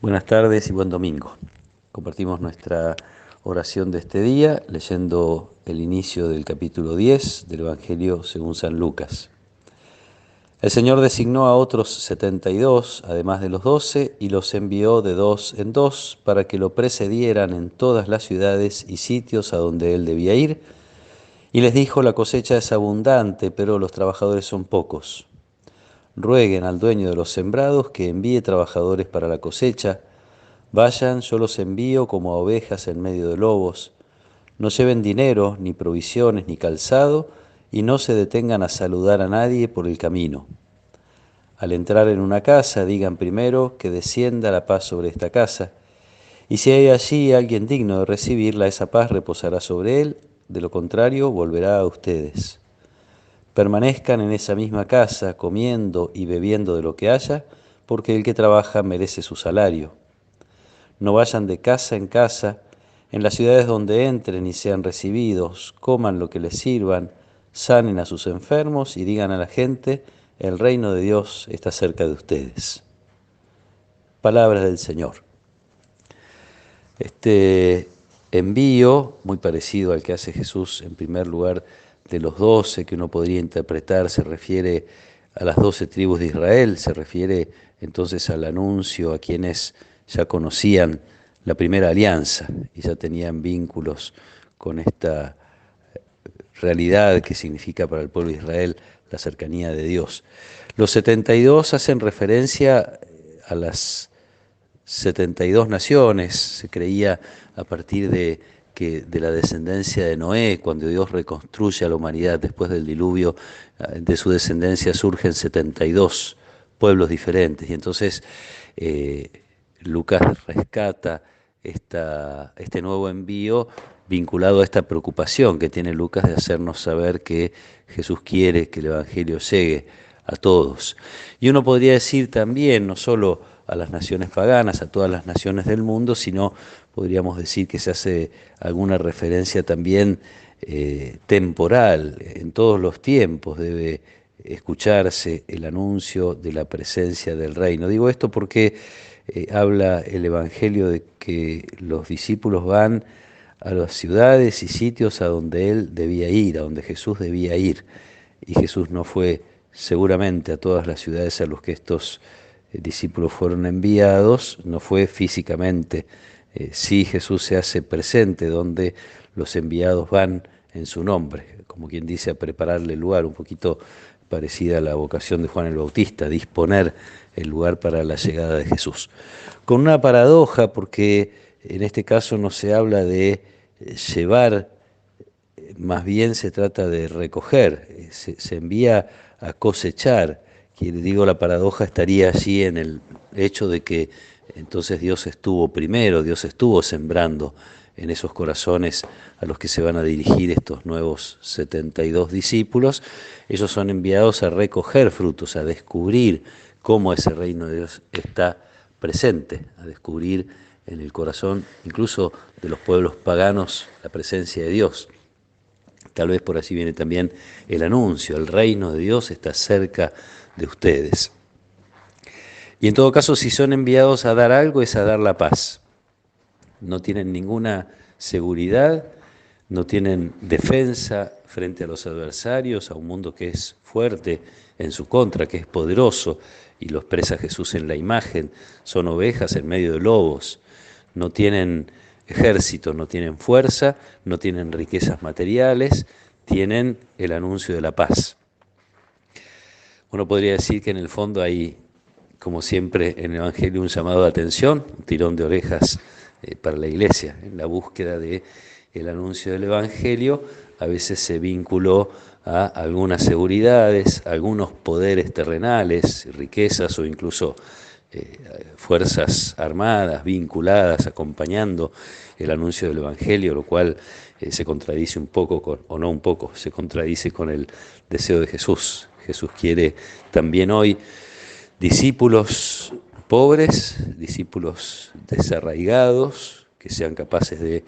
Buenas tardes y buen domingo. Compartimos nuestra oración de este día leyendo el inicio del capítulo 10 del Evangelio según San Lucas. El Señor designó a otros 72, además de los 12, y los envió de dos en dos para que lo precedieran en todas las ciudades y sitios a donde él debía ir. Y les dijo: la cosecha es abundante, pero los trabajadores son pocos. Rueguen al dueño de los sembrados que envíe trabajadores para la cosecha. Vayan, yo los envío como a ovejas en medio de lobos. No lleven dinero, ni provisiones, ni calzado, y no se detengan a saludar a nadie por el camino. Al entrar en una casa, digan primero que descienda la paz sobre esta casa, y si hay allí alguien digno de recibirla, esa paz reposará sobre él, de lo contrario volverá a ustedes. Permanezcan en esa misma casa, comiendo y bebiendo de lo que haya, porque el que trabaja merece su salario. No vayan de casa en casa, en las ciudades donde entren y sean recibidos, coman lo que les sirvan, sanen a sus enfermos y digan a la gente: el reino de Dios está cerca de ustedes. Palabras del Señor. Este envío, muy parecido al que hace Jesús en primer lugar de los 12, que uno podría interpretar, se refiere a las 12 tribus de Israel, se refiere entonces al anuncio a quienes ya conocían la primera alianza y ya tenían vínculos con esta realidad que significa para el pueblo de Israel la cercanía de Dios. Los 72 hacen referencia a las 72 naciones. Se creía a partir de la descendencia de Noé, cuando Dios reconstruye a la humanidad después del diluvio, de su descendencia surgen 72 pueblos diferentes. Y entonces Lucas rescata este nuevo envío vinculado a esta preocupación que tiene Lucas de hacernos saber que Jesús quiere que el Evangelio llegue a todos. Y uno podría decir también, no solo a las naciones paganas, a todas las naciones del mundo, sino podríamos decir que se hace alguna referencia también temporal. En todos los tiempos debe escucharse el anuncio de la presencia del reino. Digo esto porque habla el Evangelio de que los discípulos van a las ciudades y sitios a donde él debía ir, a donde Jesús debía ir. Y Jesús no fue seguramente a todas las ciudades a los que estos discípulos fueron enviados, no fue físicamente. Sí, Jesús se hace presente donde los enviados van en su nombre, como quien dice, a prepararle el lugar, un poquito parecida a la vocación de Juan el Bautista, disponer el lugar para la llegada de Jesús. Con una paradoja, porque en este caso no se habla de llevar, más bien se trata de recoger, se envía a cosechar. Digo, la paradoja estaría allí en el hecho de que entonces Dios estuvo primero, Dios estuvo sembrando en esos corazones a los que se van a dirigir estos nuevos 72 discípulos. Ellos son enviados a recoger frutos, a descubrir cómo ese reino de Dios está presente, a descubrir en el corazón incluso de los pueblos paganos la presencia de Dios. Tal vez por así viene también el anuncio: el reino de Dios está cerca de ustedes. Y en todo caso, si son enviados a dar algo, es a dar la paz. No tienen ninguna seguridad, no tienen defensa frente a los adversarios, a un mundo que es fuerte en su contra, que es poderoso, y lo expresa Jesús en la imagen: son ovejas en medio de lobos. No tienen ejército, no tienen fuerza, no tienen riquezas materiales, tienen el anuncio de la paz. Uno podría decir que en el fondo hay, como siempre en el Evangelio, un llamado de atención, un tirón de orejas para la Iglesia. En la búsqueda del anuncio del Evangelio, a veces se vinculó a algunas seguridades, algunos poderes terrenales, riquezas o incluso fuerzas armadas vinculadas, acompañando el anuncio del Evangelio, lo cual se contradice un poco, o no un poco, se contradice con el deseo de Jesús. Jesús quiere también hoy discípulos pobres, discípulos desarraigados, que sean capaces de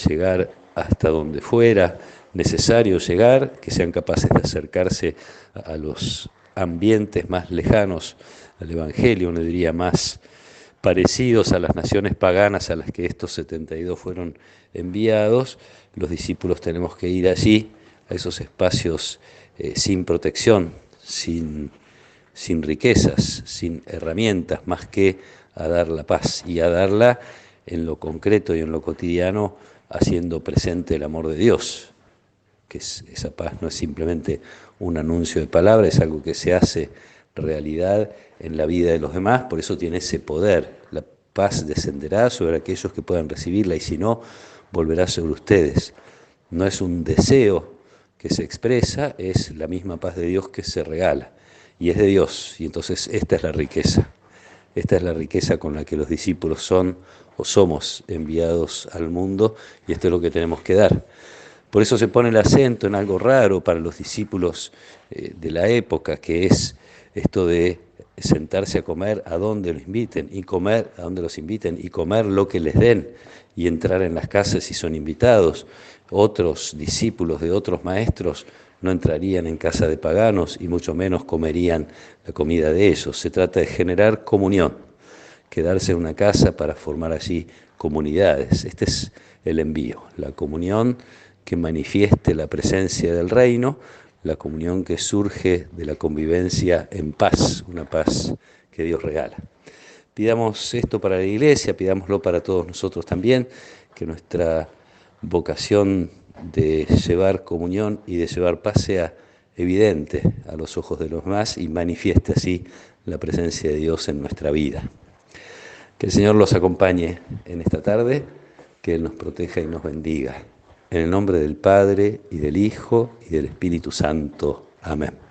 llegar hasta donde fuera necesario llegar, que sean capaces de acercarse a los ambientes más lejanos al Evangelio, uno diría más parecidos a las naciones paganas a las que estos 72 fueron enviados, los discípulos tenemos que ir allí, a esos espacios sin protección, sin riquezas, sin herramientas, más que a dar la paz y a darla en lo concreto y en lo cotidiano, haciendo presente el amor de Dios, que esa paz no es simplemente un anuncio de palabra, es algo que se hace realidad en la vida de los demás, por eso tiene ese poder. La paz descenderá sobre aquellos que puedan recibirla y si no, volverá sobre ustedes. No es un deseo que se expresa, es la misma paz de Dios que se regala y es de Dios, y entonces esta es la riqueza. Esta es la riqueza con la que los discípulos son o somos enviados al mundo y esto es lo que tenemos que dar. Por eso se pone el acento en algo raro para los discípulos de la época, que es esto de sentarse a comer a donde los inviten y comer a donde los inviten y comer lo que les den y entrar en las casas si son invitados. Otros discípulos de otros maestros no entrarían en casa de paganos y mucho menos comerían la comida de ellos. Se trata de generar comunión, quedarse en una casa para formar allí comunidades. Este es el envío, la comunión que manifieste la presencia del reino, la comunión que surge de la convivencia en paz, una paz que Dios regala. Pidamos esto para la Iglesia, pidámoslo para todos nosotros también, que nuestra vocación de llevar comunión y de llevar paz sea evidente a los ojos de los demás y manifieste así la presencia de Dios en nuestra vida. Que el Señor los acompañe en esta tarde, que Él nos proteja y nos bendiga. En el nombre del Padre, y del Hijo, y del Espíritu Santo. Amén.